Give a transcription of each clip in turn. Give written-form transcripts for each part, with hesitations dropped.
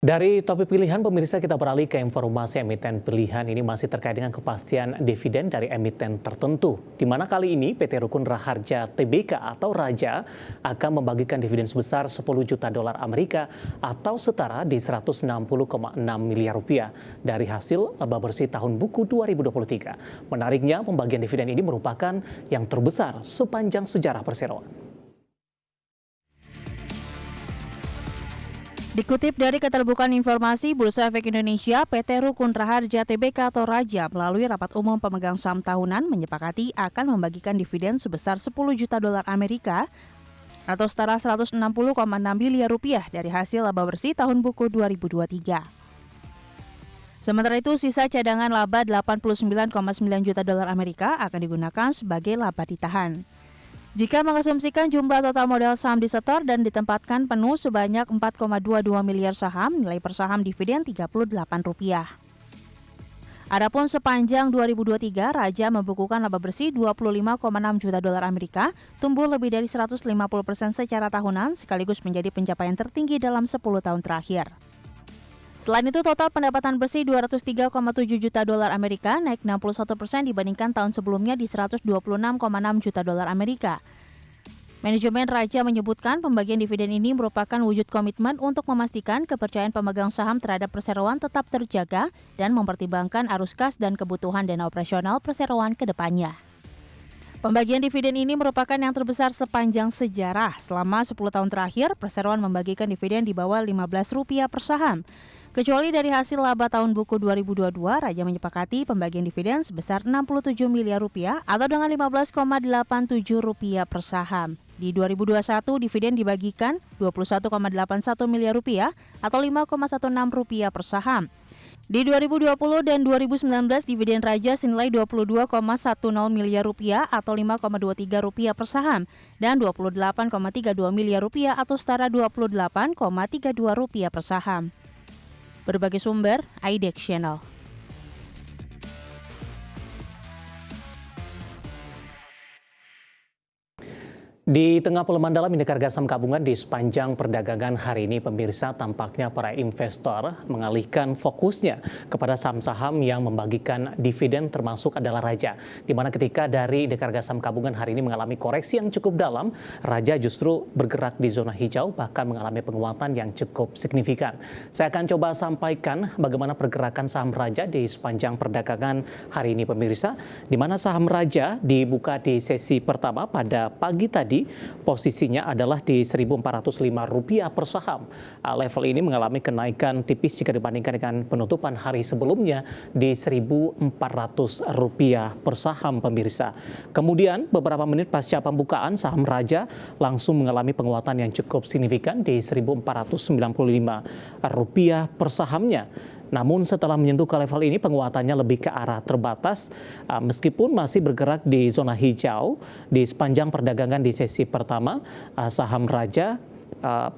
Dari topik pilihan, pemirsa kita beralih ke informasi emiten pilihan. Ini masih terkait dengan kepastian dividen dari emiten tertentu. Di mana kali ini PT Rukun Raharja Tbk atau Raja akan membagikan dividen sebesar 10 juta dolar Amerika atau setara di 160,6 miliar rupiah dari hasil laba bersih tahun buku 2023. Menariknya, pembagian dividen ini merupakan yang terbesar sepanjang sejarah perseroan. Dikutip dari Keterbukaan Informasi Bursa Efek Indonesia, PT Rukun Raharja Tbk atau Raja melalui rapat umum pemegang saham tahunan menyepakati akan membagikan dividen sebesar 10 juta dolar Amerika atau setara 160,6 miliar rupiah dari hasil laba bersih tahun buku 2023. Sementara itu, sisa cadangan laba 89,9 juta dolar Amerika akan digunakan sebagai laba ditahan. Jika mengasumsikan jumlah total modal saham disetor dan ditempatkan penuh sebanyak 4,22 miliar saham, nilai per saham dividen Rp38. Adapun sepanjang 2023, Raja membukukan laba bersih 25,6 juta dolar Amerika, tumbuh lebih dari 150% secara tahunan, sekaligus menjadi pencapaian tertinggi dalam 10 tahun terakhir. Selain itu, total pendapatan bersih 203,7 juta dolar Amerika, naik 61% dibandingkan tahun sebelumnya di 126,6 juta dolar Amerika. Manajemen Raja menyebutkan pembagian dividen ini merupakan wujud komitmen untuk memastikan kepercayaan pemegang saham terhadap perseroan tetap terjaga dan mempertimbangkan arus kas dan kebutuhan dana operasional perseroan ke depannya. Pembagian dividen ini merupakan yang terbesar sepanjang sejarah. Selama 10 tahun terakhir, perseroan membagikan dividen di bawah Rp15 per saham. Kecuali dari hasil laba tahun buku 2022, Raja menyepakati pembagian dividen sebesar 67 miliar rupiah atau dengan Rp15,87 per saham. Di 2021, dividen dibagikan 21,81 miliar rupiah atau Rp5,16 per saham. Di 2020 dan 2019, dividen Raja senilai 22,10 miliar rupiah atau Rp5,23 per saham dan Rp28,32 miliar rupiah atau setara Rp28,32 per saham. Berbagai sumber, IDEX Channel. Di tengah pelemahan dalam indeks harga saham gabungan di sepanjang perdagangan hari ini, pemirsa, tampaknya para investor mengalihkan fokusnya kepada saham-saham yang membagikan dividen termasuk adalah Raja. Di mana ketika dari indeks harga saham gabungan hari ini mengalami koreksi yang cukup dalam, Raja justru bergerak di zona hijau bahkan mengalami penguatan yang cukup signifikan. Saya akan coba sampaikan bagaimana pergerakan saham Raja di sepanjang perdagangan hari ini, pemirsa. Di mana saham Raja dibuka di sesi pertama pada pagi tadi, posisinya adalah di Rp1.405 per saham. Level ini mengalami kenaikan tipis jika dibandingkan dengan penutupan hari sebelumnya di Rp1.400 per saham, pemirsa. Kemudian beberapa menit pasca pembukaan, saham Raja langsung mengalami penguatan yang cukup signifikan di Rp1.495 per sahamnya. Namun setelah menyentuh ke level ini, penguatannya lebih ke arah terbatas meskipun masih bergerak di zona hijau di sepanjang perdagangan di sesi pertama. Saham Raja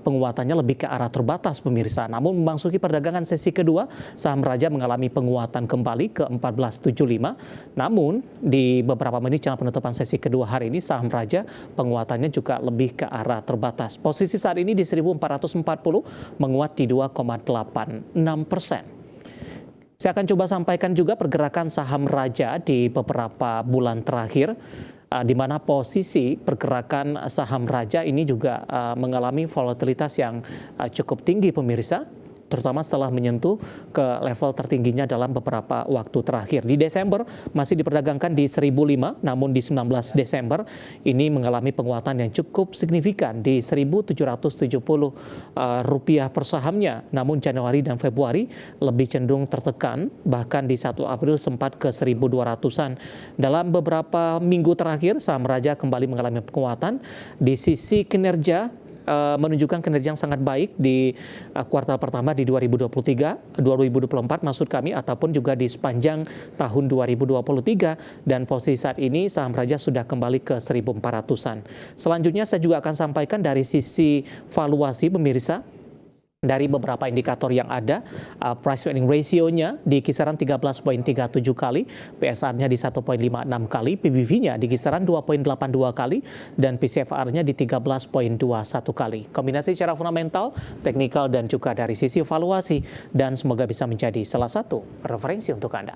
penguatannya lebih ke arah terbatas, pemirsa. Namun memasuki perdagangan sesi kedua, saham Raja mengalami penguatan kembali ke 1475. Namun di beberapa menit jelang penutupan sesi kedua hari ini, saham Raja penguatannya juga lebih ke arah terbatas. Posisi saat ini di 1440 menguat di 2,86%. Saya akan coba sampaikan juga pergerakan saham Raja di beberapa bulan terakhir, di mana posisi pergerakan saham Raja ini juga mengalami volatilitas yang cukup tinggi, pemirsa, terutama setelah menyentuh ke level tertingginya dalam beberapa waktu terakhir. Di Desember masih diperdagangkan di 1.005, namun di 19 Desember ini mengalami penguatan yang cukup signifikan di Rp1.770 per sahamnya. Namun Januari dan Februari lebih cenderung tertekan, bahkan di 1 April sempat ke 1.200-an. Dalam beberapa minggu terakhir, saham Raja kembali mengalami penguatan. Di sisi kinerja, menunjukkan kinerja yang sangat baik di kuartal pertama di 2024 maksud kami, ataupun juga di sepanjang tahun 2023, dan posisi saat ini saham Raja sudah kembali ke 1.400-an. Selanjutnya saya juga akan sampaikan dari sisi valuasi, pemirsa. Dari beberapa indikator yang ada, price earning ratio-nya di kisaran 13,37 kali, PSR-nya di 1,56 kali, PBV-nya di kisaran 2,82 kali, dan PCFR-nya di 13,21 kali. Kombinasi secara fundamental, teknikal, dan juga dari sisi valuasi, dan semoga bisa menjadi salah satu referensi untuk Anda.